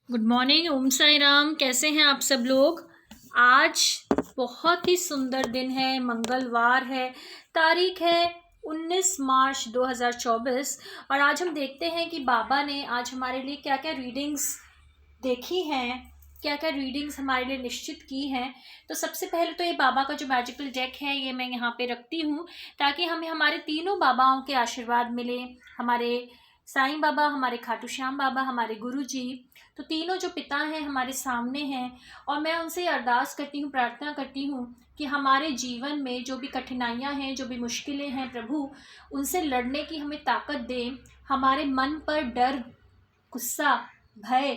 Good morning, ओम साई राम। कैसे हैं आप सब लोग। आज बहुत ही सुंदर दिन है, मंगलवार है, तारीख है 19 मार्च 2024। और आज हम देखते हैं कि बाबा ने आज हमारे लिए क्या क्या रीडिंग्स देखी हैं, क्या क्या रीडिंग्स हमारे लिए निश्चित की हैं। तो सबसे पहले तो ये बाबा का जो मैजिकल डेक है ये मैं यहाँ पे रखती हूँ ताकि हमें हमारे तीनों बाबाओं के आशीर्वाद मिले। हमारे साईं बाबा, हमारे खाटू श्याम बाबा, हमारे गुरु जी, तो तीनों जो पिता हैं हमारे सामने हैं। और मैं उनसे अरदास करती हूँ, प्रार्थना करती हूँ कि हमारे जीवन में जो भी कठिनाइयाँ हैं, जो भी मुश्किलें हैं, प्रभु उनसे लड़ने की हमें ताकत दें। हमारे मन पर डर, गुस्सा, भय,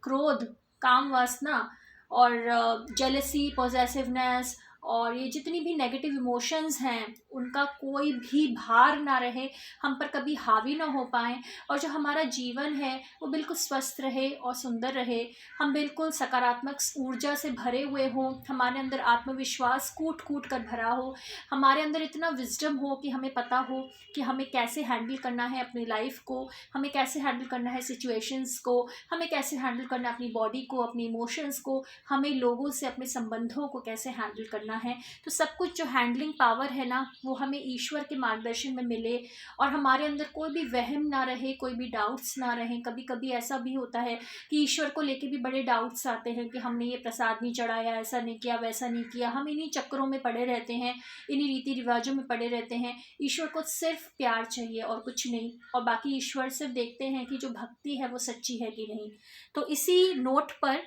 क्रोध, काम वासना और जेलसी, पॉजेसिवनेस और ये जितनी भी नेगेटिव इमोशंस हैं उनका कोई भी भार ना रहे, हम पर कभी हावी ना हो पाए। और जो हमारा जीवन है वो बिल्कुल स्वस्थ रहे और सुंदर रहे। हम बिल्कुल सकारात्मक ऊर्जा से भरे हुए हों, हमारे अंदर आत्मविश्वास कूट कूट कर भरा हो, हमारे अंदर इतना विजडम हो कि हमें पता हो कि हमें कैसे हैंडल करना है अपनी लाइफ को, हमें कैसे हैंडल करना है सिचुएशंस को, हमें कैसे हैंडल करना है अपनी बॉडी को, अपनी इमोशंस को, हमें लोगों से अपने संबंधों को कैसे हैंडल करना है। तो सब कुछ जो हैंडलिंग पावर है ना वो हमें ईश्वर के मार्गदर्शन में मिले और हमारे अंदर कोई भी वहम ना रहे, कोई भी डाउट्स ना रहे। कभी कभी ऐसा भी होता है कि ईश्वर को लेके भी बड़े डाउट्स आते हैं कि हमने ये प्रसाद नहीं चढ़ाया, ऐसा नहीं किया, वैसा नहीं किया। हम इन्हीं चक्करों में पड़े रहते हैं, इन्हीं रीति रिवाजों में पड़े रहते हैं। ईश्वर को सिर्फ प्यार चाहिए और कुछ नहीं, और बाकी ईश्वर सिर्फ देखते हैं कि जो भक्ति है वो सच्ची है कि नहीं। तो इसी नोट पर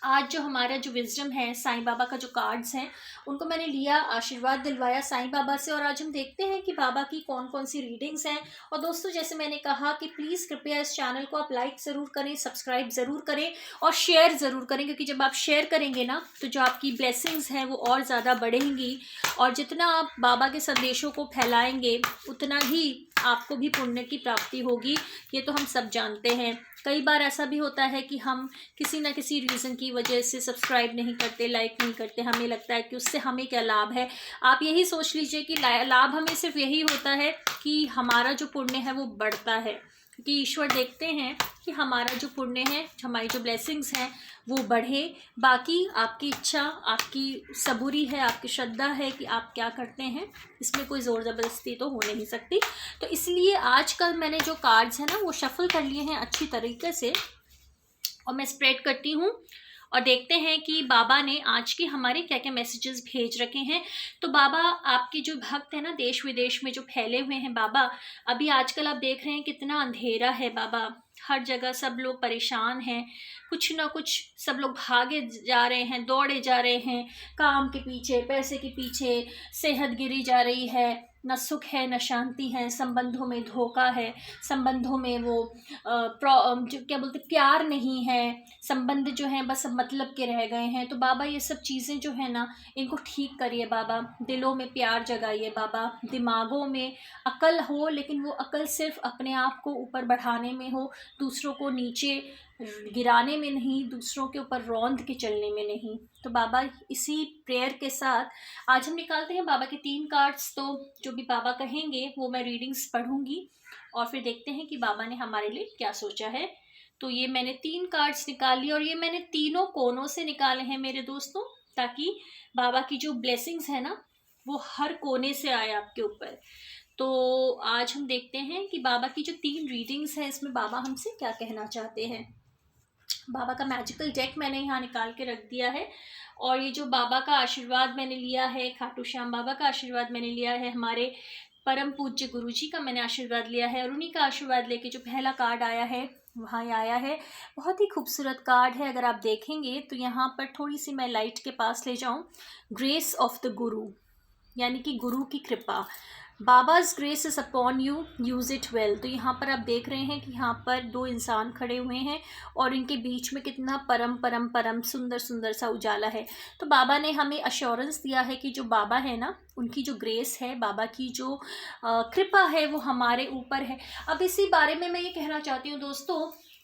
आज जो हमारा जो विजडम है, साईं बाबा का जो कार्ड्स हैं उनको मैंने लिया, आशीर्वाद दिलवाया साईं बाबा से। और आज हम देखते हैं कि बाबा की कौन कौन सी रीडिंग्स हैं। और दोस्तों जैसे मैंने कहा कि प्लीज़ कृपया इस चैनल को आप लाइक ज़रूर करें, सब्सक्राइब ज़रूर करें और शेयर ज़रूर करें, क्योंकि जब आप शेयर करेंगे ना तो जो आपकी ब्लेसिंग्स हैं वो और ज़्यादा बढ़ेंगी। और जितना आप बाबा के संदेशों को फैलाएंगे उतना ही आपको भी पुण्य की प्राप्ति होगी। ये तो हम सब जानते हैं। कई बार ऐसा भी होता है कि हम किसी ना किसी रीज़न की वजह से सब्सक्राइब नहीं करते, लाइक नहीं करते, हमें लगता है कि उससे हमें क्या लाभ है। आप यही सोच लीजिए कि लाभ हमें सिर्फ यही होता है कि हमारा जो पुण्य है वो बढ़ता है, क्योंकि ईश्वर देखते हैं कि हमारा जो पुण्य है, हमारी जो ब्लेसिंग्स हैं वो बढ़े। बाकी आपकी इच्छा, आपकी सबूरी है, आपकी श्रद्धा है कि आप क्या करते हैं, इसमें कोई ज़ोर ज़बरदस्ती तो हो नहीं सकती। तो इसलिए आजकल मैंने जो कार्ड्स हैं ना वो शफल कर लिए हैं अच्छी तरीके से और मैं स्प्रेड करती हूँ और देखते हैं कि बाबा ने आज के हमारे क्या क्या मैसेजेस भेज रखे हैं। तो बाबा आपके जो भक्त हैं ना देश विदेश में जो फैले हुए हैं, बाबा अभी आजकल आप देख रहे हैं कितना अंधेरा है बाबा, हर जगह सब लोग परेशान हैं, कुछ ना कुछ सब लोग भागे जा रहे हैं, दौड़े जा रहे हैं, काम के पीछे, पैसे के पीछे, सेहत गिरी जा रही है, न सुख है न शांति है, संबंधों में धोखा है, संबंधों में वो जो क्या बोलते प्यार नहीं है, संबंध जो है बस अब मतलब के रह गए हैं। तो बाबा ये सब चीज़ें जो है ना इनको ठीक करिए बाबा, दिलों में प्यार जगाइए बाबा, दिमागों में अकल हो लेकिन वो अकल सिर्फ अपने आप को ऊपर बढ़ाने में हो, दूसरों को नीचे गिराने में नहीं, दूसरों के ऊपर रौंद के चलने में नहीं। तो बाबा इसी प्रेयर के साथ आज हम निकालते हैं बाबा के 3 कार्ड्स। तो जो भी बाबा कहेंगे वो मैं रीडिंग्स पढ़ूंगी और फिर देखते हैं कि बाबा ने हमारे लिए क्या सोचा है। तो ये मैंने 3 कार्ड्स निकाल लिए और ये मैंने तीनों कोनों से निकाले हैं मेरे दोस्तों, ताकि बाबा की जो ब्लेसिंग्स है ना वो हर कोने से आए आपके ऊपर। तो आज हम देखते हैं कि बाबा की जो 3 रीडिंग्स हैं इसमें बाबा हमसे क्या कहना चाहते हैं। बाबा का मैजिकल डेक मैंने यहाँ निकाल के रख दिया है और ये जो बाबा का आशीर्वाद मैंने लिया है, खाटू श्याम बाबा का आशीर्वाद मैंने लिया है, हमारे परम पूज्य गुरुजी का मैंने आशीर्वाद लिया है और उन्हीं का आशीर्वाद लेके जो पहला कार्ड आया है वहाँ आया है। बहुत ही खूबसूरत कार्ड है, अगर आप देखेंगे तो यहाँ पर थोड़ी सी मैं लाइट के पास ले जाऊँ, ग्रेस ऑफ द गुरु, यानी कि गुरु की कृपा, Baba's grace is upon you, use it well. तो यहाँ पर आप देख रहे हैं कि यहाँ पर 2 इंसान खड़े हुए हैं और इनके बीच में कितना परम परम परम सुंदर सुंदर सा उजाला है। तो बाबा ने हमें अश्योरेंस दिया है कि जो बाबा है ना उनकी जो ग्रेस है, बाबा की जो कृपा है वो हमारे ऊपर है। अब इसी बारे में मैं ये कहना चाहती हूँ दोस्तों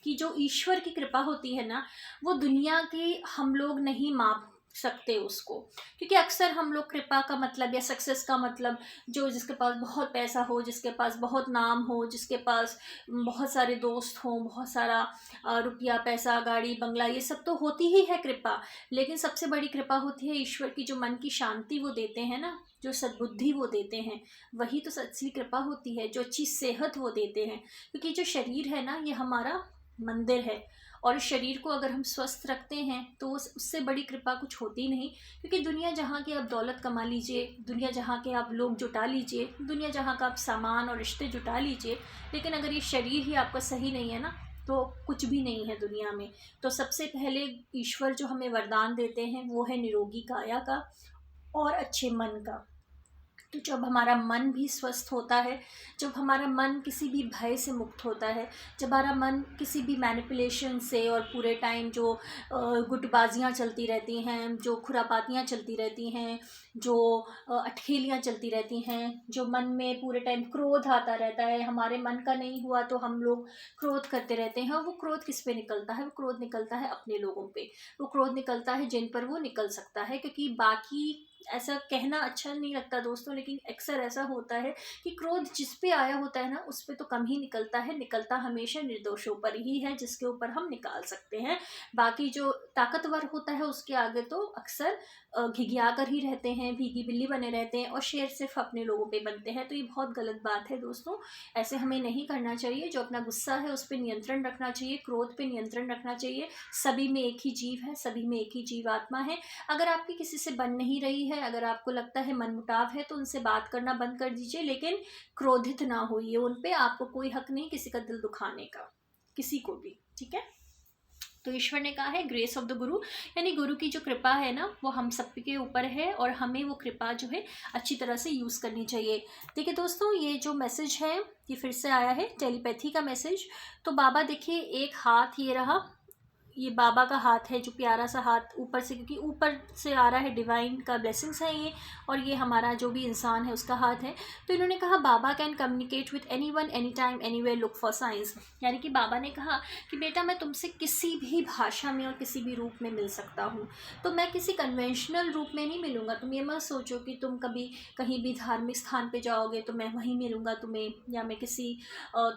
कि जो ईश्वर की कृपा होती है ना वो दुनिया के हम लोग नहीं माप सकते उसको, क्योंकि अक्सर हम लोग कृपा का मतलब या सक्सेस का मतलब, जो जिसके पास बहुत पैसा हो, जिसके पास बहुत नाम हो, जिसके पास बहुत सारे दोस्त हों, बहुत सारा रुपया पैसा गाड़ी बंगला, ये सब तो होती ही है कृपा। लेकिन सबसे बड़ी कृपा होती है ईश्वर की, जो मन की शांति वो देते हैं ना, जो सद्बुद्धि वो देते हैं, वही तो असली कृपा होती है। जो अच्छी सेहत वो देते हैं, क्योंकि जो शरीर है ना ये हमारा मंदिर है, और इस शरीर को अगर हम स्वस्थ रखते हैं तो उससे बड़ी कृपा कुछ होती नहीं। क्योंकि दुनिया जहाँ के आप दौलत कमा लीजिए, दुनिया जहाँ के आप लोग जुटा लीजिए, दुनिया जहाँ का आप सामान और रिश्ते जुटा लीजिए, लेकिन अगर ये शरीर ही आपका सही नहीं है ना, तो कुछ भी नहीं है दुनिया में। तो सबसे पहले ईश्वर जो हमें वरदान देते हैं वो है निरोगी काया का और अच्छे मन का। तो जब हमारा मन भी स्वस्थ होता है, जब हमारा मन किसी भी भय से मुक्त होता है, जब हमारा मन किसी भी मैनिपुलेशन से, और पूरे टाइम जो गुटबाजियाँ चलती रहती हैं, जो खुरापातियाँ चलती रहती हैं, जो अटखेलियाँ चलती रहती हैं, जो मन में पूरे टाइम क्रोध आता रहता है, हमारे मन का नहीं हुआ तो हम लोग क्रोध करते रहते हैं। वो क्रोध किस पे निकलता है? वो क्रोध निकलता है अपने लोगों पे, वो क्रोध निकलता है जिन पर वो निकल सकता है। क्योंकि बाकी, ऐसा कहना अच्छा नहीं लगता दोस्तों, लेकिन अक्सर ऐसा होता है कि क्रोध जिस पे आया होता है ना उस पे तो कम ही निकलता है, निकलता हमेशा निर्दोषों पर ही है, जिसके ऊपर हम निकाल सकते हैं। बाकी जो ताकतवर होता है उसके आगे तो अक्सर घिघिया कर ही रहते हैं, भीगी बिल्ली बने रहते हैं, और शेर सिर्फ अपने लोगों पे बनते हैं। तो ये बहुत गलत बात है दोस्तों, ऐसे हमें नहीं करना चाहिए। जो अपना गुस्सा है उस पर नियंत्रण रखना चाहिए, क्रोध पे नियंत्रण रखना चाहिए। सभी में एक ही जीव है, सभी में एक ही जीवात्मा है। अगर आपकी किसी से बन नहीं रही है, अगर आपको लगता है मनमुटाव है, तो उनसे बात करना बंद कर दीजिए, लेकिन क्रोधित ना होइए उन पे। आपको कोई हक नहीं किसी का दिल दुखाने का, किसी को भी, ठीक है। तो ईश्वर ने कहा है ग्रेस ऑफ द गुरु, यानी गुरु की जो कृपा है ना वो हम सब के ऊपर है, और हमें वो कृपा जो है अच्छी तरह से यूज़ करनी चाहिए। देखिए दोस्तों, ये जो मैसेज है ये फिर से आया है टेलीपैथी का मैसेज। तो बाबा देखिए, एक हाथ ये रहा, ये बाबा का हाथ है, जो प्यारा सा हाथ ऊपर से, क्योंकि ऊपर से आ रहा है, डिवाइन का ब्लेसिंग्स है ये, और ये हमारा जो भी इंसान है उसका हाथ है। तो इन्होंने कहा Baba can communicate with anyone anytime anywhere, look for science. यानी कि बाबा ने कहा कि बेटा मैं तुमसे किसी भी भाषा में और किसी भी रूप में मिल सकता हूँ। तो मैं किसी कन्वेंशनल रूप में नहीं मिलूँगा। तुम ये मत सोचो कि तुम कभी कहीं भी धार्मिक स्थान पे जाओगे तो मैं वहीं मिलूँगा तुम्हें, या मैं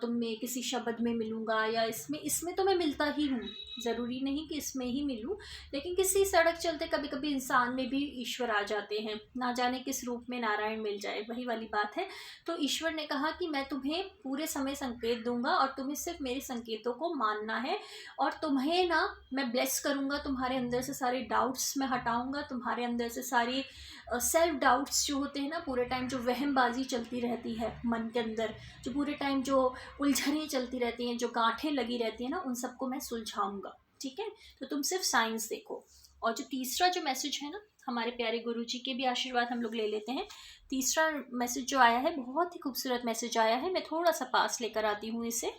तुम्हें किसी शब्द में मिलूँगा, या इसमें तो मैं मिलता ही हूँ, ज़रूरी नहीं कि इसमें ही मिलूं। लेकिन किसी सड़क चलते कभी कभी इंसान में भी ईश्वर आ जाते हैं, ना जाने किस रूप में नारायण मिल जाए, वही वाली बात है। तो ईश्वर ने कहा कि मैं तुम्हें पूरे समय संकेत दूंगा, और तुम्हें सिर्फ मेरे संकेतों को मानना है, और तुम्हें ना मैं ब्लेस करूंगा, तुम्हारे अंदर से सारे डाउट्स मैं हटाऊंगा, तुम्हारे अंदर से सारी सेल्फ डाउट्स जो होते हैं ना, पूरे टाइम जो वहमबाजी चलती रहती है मन के अंदर, जो पूरे टाइम जो उलझनें चलती रहती हैं, जो गांठें लगी रहती हैं ना, उन सबको मैं सुलझाऊंगा, ठीक है। तो तुम सिर्फ साइंस देखो। और जो तीसरा जो मैसेज है ना, हमारे प्यारे गुरु जी के भी आशीर्वाद हम लोग ले लेते हैं। तीसरा मैसेज जो आया है बहुत ही खूबसूरत मैसेज आया है, मैं थोड़ा सा पास लेकर आती हूँ इसे,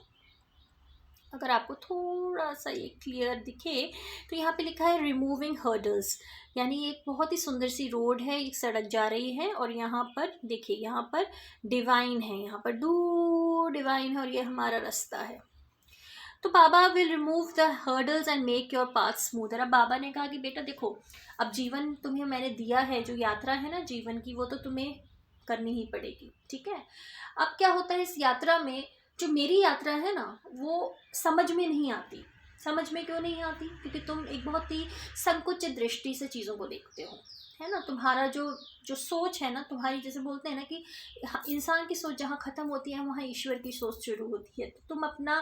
अगर आपको थोड़ा सा ये क्लियर दिखे। तो यहाँ पे लिखा है रिमूविंग हर्डल्स, यानी एक बहुत ही सुंदर सी रोड है, एक सड़क जा रही है, और यहाँ पर देखिए, यहाँ पर डिवाइन है, यहाँ पर दूर डिवाइन है, और ये हमारा रास्ता है। तो Baba will remove the hurdles and make your path smoother. अब बाबा ने कहा कि बेटा देखो, अब जीवन तुम्हें मैंने दिया है, जो यात्रा है ना जीवन की, वो तो तुम्हें करनी ही पड़ेगी, ठीक है। अब क्या होता है इस यात्रा में, जो मेरी यात्रा है ना वो समझ में नहीं आती। समझ में क्यों नहीं आती? क्योंकि तुम एक बहुत ही संकुचित दृष्टि से चीज़ों को देखते हो, है ना। तुम्हारा जो जो सोच है ना तुम्हारी, जैसे बोलते हैं ना कि इंसान की सोच जहाँ ख़त्म होती है वहाँ ईश्वर की सोच शुरू होती है। तो तुम अपना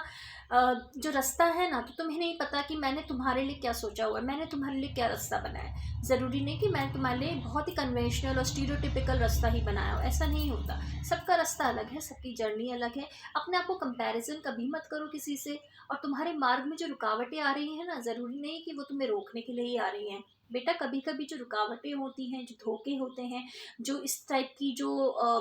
जो रास्ता है ना, तो तुम्हें नहीं पता कि मैंने तुम्हारे लिए क्या सोचा हुआ है, मैंने तुम्हारे लिए क्या रास्ता बनाया है। ज़रूरी नहीं कि मैं तुम्हारे लिए बहुत ही कन्वेंशनल और स्टीरियोटिपिकल रास्ता ही बनाया हो, ऐसा नहीं होता। सबका रास्ता अलग है, सबकी जर्नी अलग है। अपने आप को कंपैरिजन कभी मत करो किसी से। और तुम्हारे मार्ग में जो रुकावटें आ रही हैं ना, ज़रूरी नहीं कि वो तुम्हें रोकने के लिए ही आ रही हैं। बेटा कभी कभी जो रुकावटें होती हैं, जो धोखे होते हैं, जो इस टाइप की जो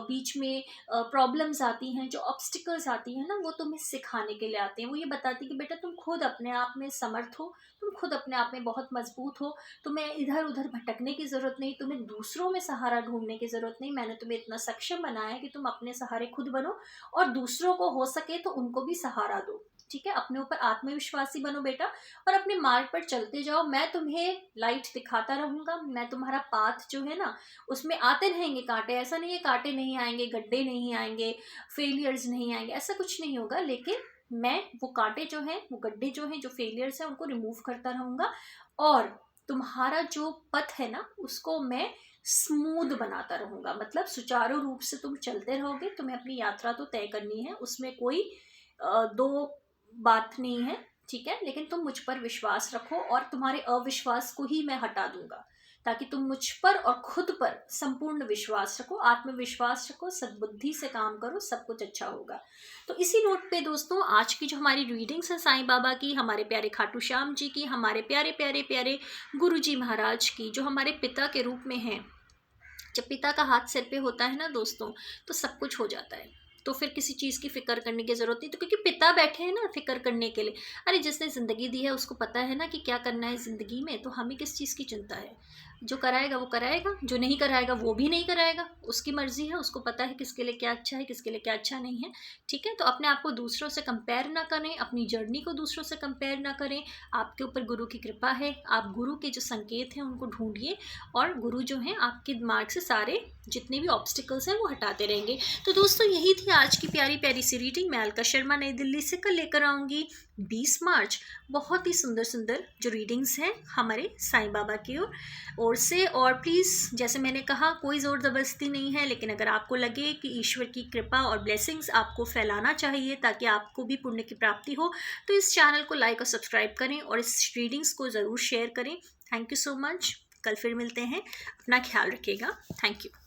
बीच में प्रॉब्लम्स आती हैं, जो ऑब्स्टिकल्स आती हैं ना, वो तुम्हें सिखाने के लिए आते हैं। वो ये बताती कि बेटा तुम खुद अपने आप में समर्थ हो, तुम खुद अपने आप में बहुत मजबूत हो, तुम्हें इधर उधर भटकने की ज़रूरत नहीं, तुम्हें दूसरों में सहारा ढूंढने की ज़रूरत नहीं। मैंने तुम्हें इतना सक्षम बनाया है कि तुम अपने सहारे खुद बनो, और दूसरों को हो सके तो उनको भी सहारा दो, ठीक है। अपने ऊपर आत्मविश्वासी बनो बेटा और अपने मार्ग पर चलते जाओ। मैं तुम्हें लाइट दिखाता रहूंगा, मैं तुम्हारा पाथ जो है ना उसमें आते रहेंगे कांटे। ऐसा नहीं है कांटे नहीं आएंगे, गड्ढे नहीं आएंगे, फेलियर्स नहीं आएंगे, ऐसा कुछ नहीं होगा। लेकिन मैं वो कांटे जो हैं, वो गड्ढे जो हैं, जो फेलियर्स हैं, उनको रिमूव करता रहूंगा और तुम्हारा जो पथ है ना उसको मैं स्मूथ बनाता रहूंगा। मतलब सुचारू रूप से तुम चलते रहोगे। तुम्हें अपनी यात्रा तो तय करनी है, उसमें कोई दो बात नहीं है, ठीक है। लेकिन तुम मुझ पर विश्वास रखो और तुम्हारे अविश्वास को ही मैं हटा दूंगा, ताकि तुम मुझ पर और खुद पर संपूर्ण विश्वास रखो, आत्मविश्वास रखो, सद्बुद्धि से काम करो, सब कुछ अच्छा होगा। तो इसी नोट पे दोस्तों आज की जो हमारी रीडिंग्स है साईं बाबा की, हमारे प्यारे खाटू श्याम जी की, हमारे प्यारे प्यारे प्यारे गुरु जी महाराज की, जो हमारे पिता के रूप में हैं। जब पिता का हाथ सिर पे होता है ना दोस्तों, तो सब कुछ हो जाता है। तो फिर किसी चीज़ की फिक्र करने की ज़रूरत नहीं, तो क्योंकि पिता बैठे हैं ना फिक्र करने के लिए। अरे जिसने ज़िंदगी दी है उसको पता है ना कि क्या करना है ज़िंदगी में, तो हमें किस चीज़ की चिंता है। जो कराएगा वो कराएगा, जो नहीं कराएगा वो भी नहीं कराएगा, उसकी मर्जी है, उसको पता है किसके लिए क्या अच्छा है, किसके लिए क्या अच्छा नहीं है, ठीक है। तो अपने आप को दूसरों से कंपेयर ना करें, अपनी जर्नी को दूसरों से कंपेयर ना करें। आपके ऊपर गुरु की कृपा है, आप गुरु के जो संकेत हैं उनको ढूंढिए और गुरु जो हैं आपके दिमाग से सारे जितने भी ऑब्स्टिकल्स हैं वो हटाते रहेंगे। तो दोस्तों यही थी आज की प्यारी प्यारी सी रीडिंग। मैं अलका शर्मा नई दिल्ली से कल लेकर आऊँगी 20 मार्च बहुत ही सुंदर सुंदर जो रीडिंग्स हैं हमारे साईं बाबा की ओर से। और प्लीज़ जैसे मैंने कहा कोई ज़ोर ज़बरदस्ती नहीं है, लेकिन अगर आपको लगे कि ईश्वर की कृपा और ब्लेसिंग्स आपको फैलाना चाहिए ताकि आपको भी पुण्य की प्राप्ति हो, तो इस चैनल को लाइक और सब्सक्राइब करें और इस रीडिंग्स को ज़रूर शेयर करें। Thank you so much. कल फिर मिलते हैं, अपना ख्याल रखिएगा। Thank you.